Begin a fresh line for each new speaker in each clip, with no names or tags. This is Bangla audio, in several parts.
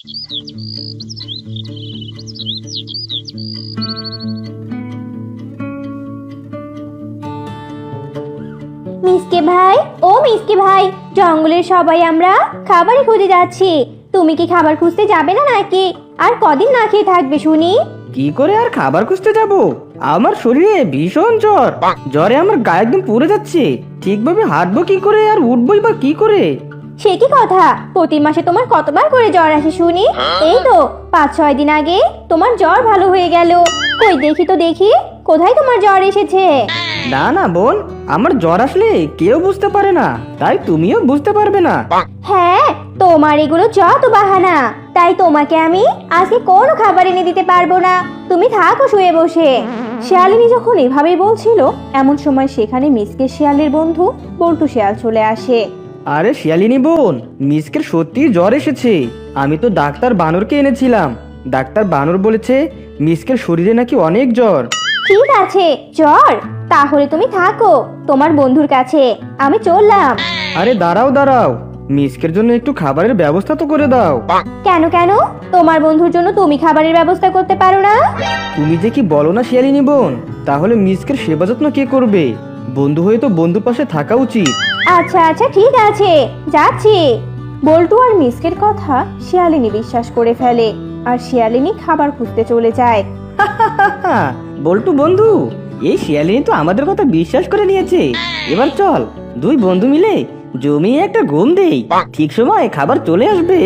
মিসকে ভাই, ও মিসকে ভাই, জঙ্গলের সবাই আমরা খাবার খুঁজে যাচ্ছি। তুমি কি খাবার খুঁজতে যাবে না নাকি? আর কদিন না খেয়ে থাকবে শুনি?
কি করে আর খাবার খুঁজতে যাব? আমার শরীরে ভীষণ জ্বর, জ্বরে আমার গায়ে একদম পুড়ে যাচ্ছে। ঠিকভাবে হাঁটবো কি করে আর উঠবোই বা কি করে?
সে কি কথা, প্রতি মাসে তোমার কতবার করে জ্বর আসে শুনি? এই তো 5-6 দিন আগে তোমার জ্বর ভালো হয়ে গেল। কই দেখি তো দেখি, কোথায় তোমার জ্বর এসেছে?
না না বোন, আমার জ্বর আসলে কেউ বুঝতে পারে না, তাই তুমিও বুঝতে পারবে না।
হ্যাঁ, তোমার এগুলো যত বাহানা, তাই তোমাকে আমি আজকে কোনো খাবার এনে দিতে পারবো না। তুমি থাকো শুয়ে বসে। শিয়ালিনী যখন এভাবেই বলছিল, এমন সময় সেখানে মিসকে শিয়ালের বন্ধু বল্টু শিয়াল চলে আসে।
আরে শিয়ালিনী বোন, মিসকের সত্যি জ্বর এসেছে। আমি তো ডাক্তার বানরকে এনেছিলাম। ডাক্তার বানর বলেছে মিসকের শরীরে নাকি অনেক জ্বর।
ঠিক আছে, জ্বর? তাহলে তুমি থাকো তোমার বন্ধুর কাছে, আমি চললাম।
আরে দাঁড়াও দাঁড়াও, মিসকের জন্য একটু খাবারের ব্যবস্থা তো করে দাও।
কেন কেন, তোমার বন্ধুর জন্য তুমি খাবারের ব্যবস্থা করতে পারো না?
তুমি যে কি বলো না শিয়ালিনী বোন, তাহলে মিসকের সেবা যত্ন কে করবে? বন্ধু হয়ে তো বন্ধুর পাশে থাকা উচিত।
আচ্ছা আচ্ছা ঠিক আছে, যাচ্ছি। বল্টু আর মিসকের কথা শিয়ালিনী বিশ্বাস করে ফেলে, আর শিয়ালিনী খাবার খুঁজতে চলে যায়।
বল্টু বন্ধু, এই শিয়ালিনী তো আমাদের কথা বিশ্বাস করে নিয়েছে। এবার চল দুই বন্ধু মিলে জমিয়ে একটা ঘুম দেই, ঠিক সময় খাবার চলে আসবে।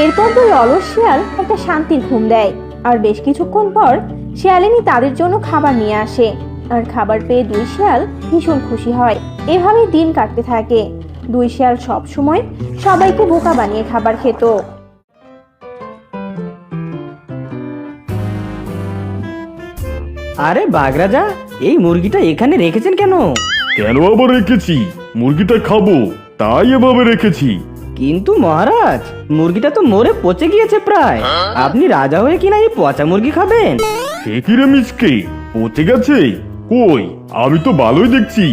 এরপর দুই অলস শিয়াল একটা শান্তির ঘুম দেয়, আর বেশ কিছুক্ষণ পর শিয়ালিনী তাদের জন্য খাবার নিয়ে আসে। আর খাবার পেয়ে দুই শিয়াল ভীষণ খুশি হয়। এভাবে দিন কাটতে থাকে। দুই শিয়াল সব সময় সবাইকে বোকা বানিয়ে খাবার খেত।
আরে বাগরাজা, এই মুরগিটা এখানে রেখেছেন কেন?
কেন আবার রেখেছি? মুরগিটা খাবো তাই এভাবে রেখেছি।
কিন্তু মহারাজ, মুরগিটা তো মরে পচে গিয়েছে প্রায়। আপনি রাজা হয়ে কিনা এই পচা মুরগি খাবেন?
সে কি রে মিচকে, পচে গেছে? কই, আমি তো ভালোই দেখছি,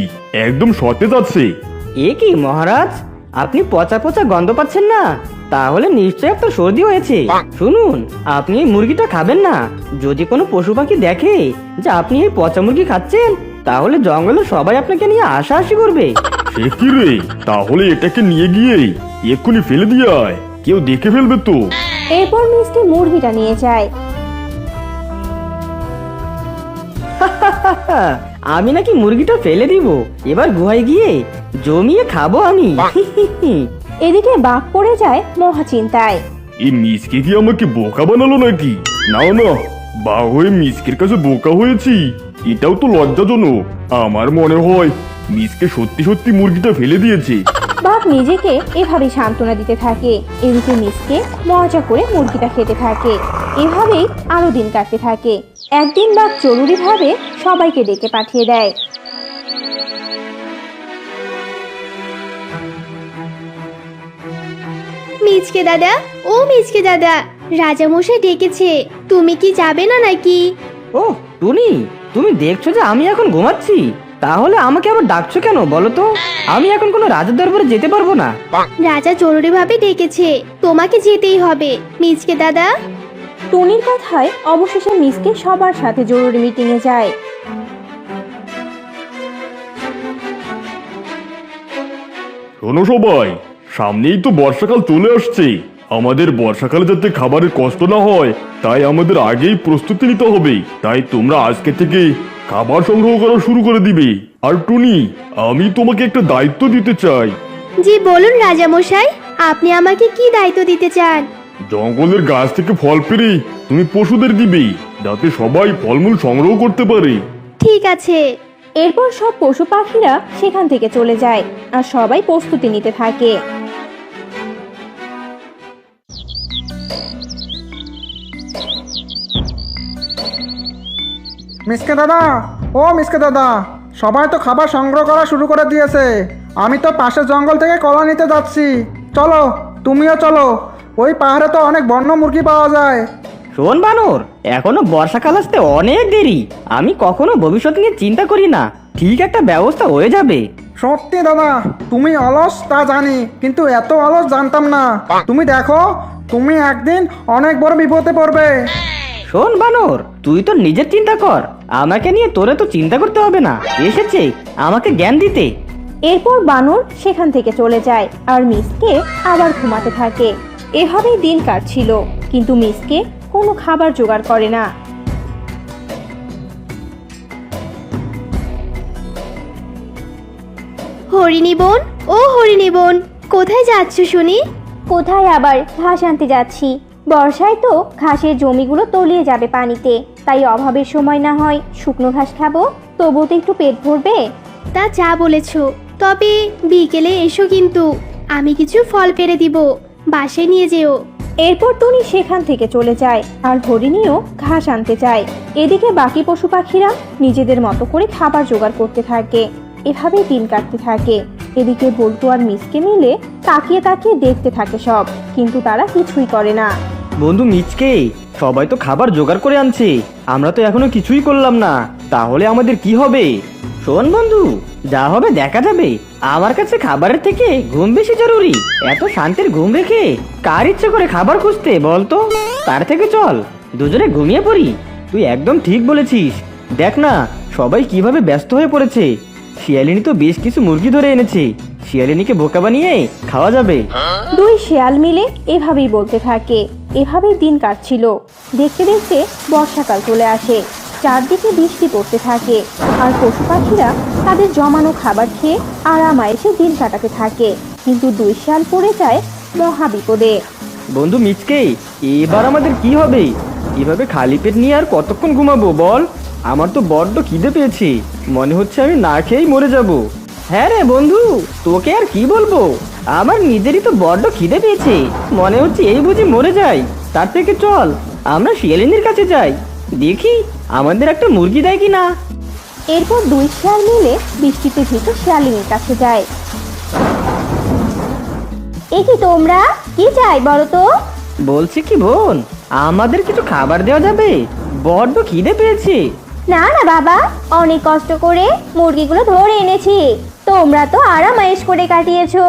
একদম সতেজ আছে।
এ কি মহারাজ, আপনি পচা পচা গন্ধ পাচ্ছেন না? তাহলে নিশ্চয়ই আপনার সর্দি হয়েছে। শুনুন, আপনি এই মুরগিটা খাবেন না। যদি কোনো পশু পাখি দেখে যে আপনি এই পচা মুরগি খাচ্ছেন, তাহলে জঙ্গলে সবাই আপনাকে নিয়ে হাসাহাসি করবে।
সে কি রে, তাহলে এটাকে নিয়ে গিয়ে এক্ষুনি ফেলে দিয়ে আয়, কেউ দেখে ফেলবে তো।
এরপর মিসকে মুরগিটা নিয়ে যায়।
আমি নাকি মুরগিটা ফেলে দিব? এবার গুহায় গিয়ে জমিয়ে খাবো আমি।
এদিকে বাঘ পড়ে যায় মহা চিন্তায়।
এই মিচকে কি আমাকে বোকা বানালো নাকি? না না, বাঘ হয়ে মিচকের কাছে বোকা হয়েছি, এটাও তো লজ্জাজনক। আমার মনে হয় মিচকে সত্যি সত্যি মুরগিটা ফেলে দিয়েছে।
বাঘ নিজেকে এভাবে সান্ত্বনা দিতে থাকে। এদিকে মিসকে মজা করে মুরগিটা খেতে থাকে। এভাবেই আরো দিন কাটতে থাকে। একদিন বাঘ জরুরিভাবে সবাইকে ডেকে পাঠিয়ে দেয়।
মিচকে দাদা, ও মিচকে দাদা, রাজামশাই ডেকেছে, তুমি কি যাবে না নাকি?
ও টুনি, তুমি দেখছো যে আমি এখন ঘুমাচ্ছি, তাহলে আমাকে আবার ডাকছো কেন বলো তো? আমি এখন কোনো রাজার দরবারে যেতে পারবো না।
রাজা জরুরিভাবে ডেকেছে, তোমাকে যেতেই হবে মিচকে দাদা।
টুনির কথায় অবশেষে মিসকে সবার সাথে জরুরি মিটিংয়ে যায়।
শোনো সবাই, সামনেই তো বর্ষাকাল চলে আসছে। আমাদের বর্ষাকালে যাতে খাবারের কষ্ট না হয়, তাই আমাদের আগেই প্রস্তুতি নিতে হবে। তাই তোমরা আজকে থেকে খাবার সংগ্রহ করা শুরু করে দিবে। আর টুনি, আমি তোমাকে একটা দায়িত্ব দিতে চাই।
জি বলুন রাজামশাই, আপনি আমাকে কি দায়িত্ব দিতে চান?
জঙ্গলের গাছ থেকে ফল পেড়ে তুমি পশুদের দিবে, যাতে সবাই ফলমূল সংগ্রহ করতে পারে।
ঠিক আছে।
এরপর সব পশু পাখিরা সেখান থেকে চলে যায়, আর সবাই প্রস্তুতি নিতে থাকে।
মিসকে দাদা, ও মিসকে দাদা, সবাই তো খাবার সংগ্রহ করা শুরু করে দিয়েছে। আমি তো পাশের জঙ্গল থেকে কলা নিতে যাচ্ছি। চলো, তুমিও চলো। ওই পাহাড়ে তো অনেক বন্য মুরগি পাওয়া যায়।
শোন বানর, এখনো বর্ষাকাল আসতে অনেক দেরি। আমি কখনো ভবিষ্যৎ নিয়ে চিন্তা করি না, ঠিক একটা ব্যবস্থা হয়ে যাবে।
সত্যি দাদা, তুমি অলস তা জানি, কিন্তু এত অলস জানতাম না। তুমি দেখো, তুমি একদিন অনেক বড় বিপদে পড়বে।
শোন বানর, তুই তো নিজের চিন্তা কর, আমাকে নিয়ে তোরে তো চিন্তা করতে হবে না। এসেছে আমাকে জ্ঞান দিতে।
এরপর বানর সেখান থেকে চলে যায় আর মিসকে আবার ঘুমাতে থাকে। এভাবেই দিন কাটছিল, কিন্তু মিসকে কোনো খাবার জোগাড় করে না।
হরিণী বোন, ও হরিণী বোন, কোথায় যাচ্ছ শুনি?
কোথায় আবার, ঘাস আনতে যাচ্ছি। বর্ষায় তো ঘাসের জমিগুলো তলিয়ে যাবে পানিতে, তাই অভাবের সময় না হয় শুকনো ঘাস খাবো, তবুও তো একটু পেট ভরবে।
তা যা বলেছ, তবে বিকেলে এসো কিন্তু, আমি কিছু ফল পেড়ে দিব, বাসায় নিয়ে যেও।
এরপর টুনি সেখান থেকে চলে যায় আর হরিণীও ঘাস আনতে যায়। এদিকে বাকি পশু পাখিরা নিজেদের মতো করে খাবার জোগাড় করতে থাকে। এভাবেই দিন কাটতে থাকে। এদিকে বল্টু আর মিসকে মিলে তাকিয়ে তাকিয়ে দেখতে থাকে সব, কিন্তু তারা কিছুই করে না।
বন্ধু মিচকে, সবাই তো খাবার জোগাড় করে আনছে, আমরা তো এখনো কিছুই করলাম না, তাহলে আমাদের কি হবে? শোন বন্ধু, যা হবে দেখা যাবে। আমার কাছে খাবারের থেকে ঘুম বেশি জরুরি। এত শান্তির ঘুম রেখে কার ইচ্ছে করে খাবার খুঁজতে বলতো? তার থেকে চল দুজনে ঘুমিয়ে পড়ি। তুই একদম ঠিক বলেছিস। দেখ না, সবাই কিভাবে ব্যস্ত হয়ে পড়েছে। শিয়ালিনী তো বেশ কিছু মুরগি ধরে এনেছে, শিয়ালিনীকে বোকা বানিয়ে খাওয়া যাবে।
দুই শেয়াল মিলে এভাবেই বলতে থাকে। এভাবেই দিন কাটছিল। দেখতে দেখতে বর্ষাকাল চলে আসে। চারদিকে বৃষ্টি পড়তে থাকে আর পশু পাখিরা তাদের জমানো খাবার খেয়ে আরামায়েশে দিন কাটাতে থাকে। কিন্তু দুই শেয়াল পড়ে যায় মহা বিপদে।
বন্ধু মিচকে, এবার আমাদের কি হবে? এভাবে খালি পেট নিয়ে আর কতক্ষণ ঘুমাবো বল? আমার তো বড্ড খিদে পেয়েছে, মনে হচ্ছে আমি না খেয়েই মরে যাব। হ্যাঁ রে বন্ধু, তোকে আর কি বলবো, আমার নিজেরই তো বড্ড খিদে পেয়েছে, মনে হচ্ছে এই বুঝি মরে যাই। তার থেকে চল আমরা শিয়ালিনীর কাছে যাই, দেখি আমাদের একটা মুরগি দেয় কি না।
এরপর দুই শেয়াল মিলে বৃষ্টিতে ভিজে শিয়ালিনীর কাছে যায়। এ কি তোমরা, কি চাই বলো তো?
বলছি কি বোন, আমাদের কিছু খাবার দেওয়া যাবে? বড্ড খিদে পেয়েছে।
না না বাবা, অনেক কষ্ট করে মুরগিগুলো ধরে এনেছি, তোমরা তো আরামায়েশ করে কাটিয়েছো,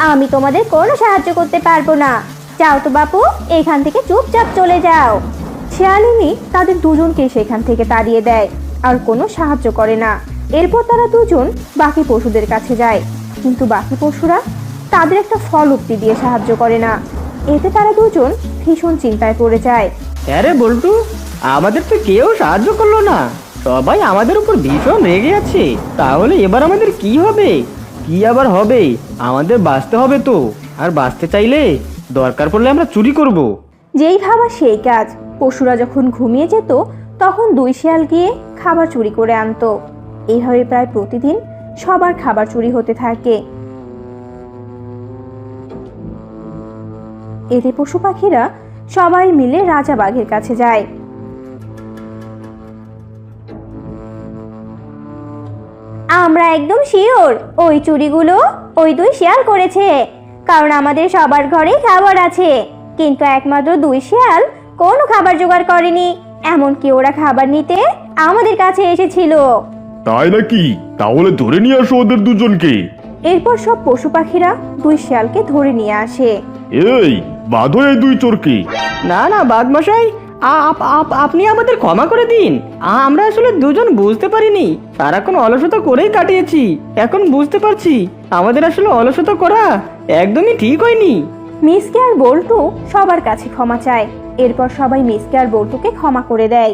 আমি তোমাদের কোনো সাহায্য করতে পারবো না। যাও তো বাপু, এখান থেকে চুপচাপ চলে যাও। শিয়ালিনী তাদের দুজনকে সেখান থেকে তাড়িয়ে দেয় আর কোনো সাহায্য করে না। এরপর তারা দুজন বাকি পশুদের কাছে যায়, কিন্তু বাকি পশুরা তাদের একটা ফল উক্তি দিয়ে সাহায্য করে না। এতে তারা দুজন ভীষণ চিন্তায় পড়ে যায়।
আরে বল্টু, আমাদের তো কেউ সাহায্য করলো না, সবাই আমাদের উপর ভীষণ রেগে আছে। তাহলে এবার আমাদের কি হবে? কি আবার হবে? আমাদের বাঁচতে হবে তো, আর বাঁচতে চাইলে দরকার পড়লে আমরা চুরি করব।
যেই ভাবা সেই কাজ। পশুরা যখন ঘুমিয়ে যেত তখন দুই শেয়াল গিয়ে খাবার চুরি করে আনতো। এইভাবে প্রায় প্রতিদিন সবার খাবার চুরি হতে থাকে। এতে পশু পাখিরা সবাই মিলে রাজা বাঘের কাছে যায়। আমরা একদম শিওর ওই চুরিগুলো ওই দুই শিয়াল করেছে, কারণ আমাদের সবার ঘরে খাবার আছে, কিন্তু একমাত্র দুই শিয়াল কোনো খাবার জোগাড় করেনি। এমনকি ওরা খাবার নিতে আমাদের কাছে এসেছিল।
তাই নাকি? তাহলে ধরে নিয়ে আসো ওদের দুজনকে।
এরপর সব পশু পাখিরা দুই শিয়ালকে ধরে নিয়ে আসে।
এই বাঁধো এই দুই চোরকে।
না না বাঘমশাই, আপনি আমাদের ক্ষমা করে দিন। আমরা আসলে দুজন বুঝতে পারিনি, সারাক্ষণ অলসতা করেই কাটিয়েছি। এখন বুঝতে পারছি আমাদের আসলে অলসতা করা একদমই ঠিক হয়নি।
মিসকে আর বল্টু সবার কাছে ক্ষমা চায়। এরপর সবাই মিসকে আর বল্টুকে ক্ষমা করে দেয়।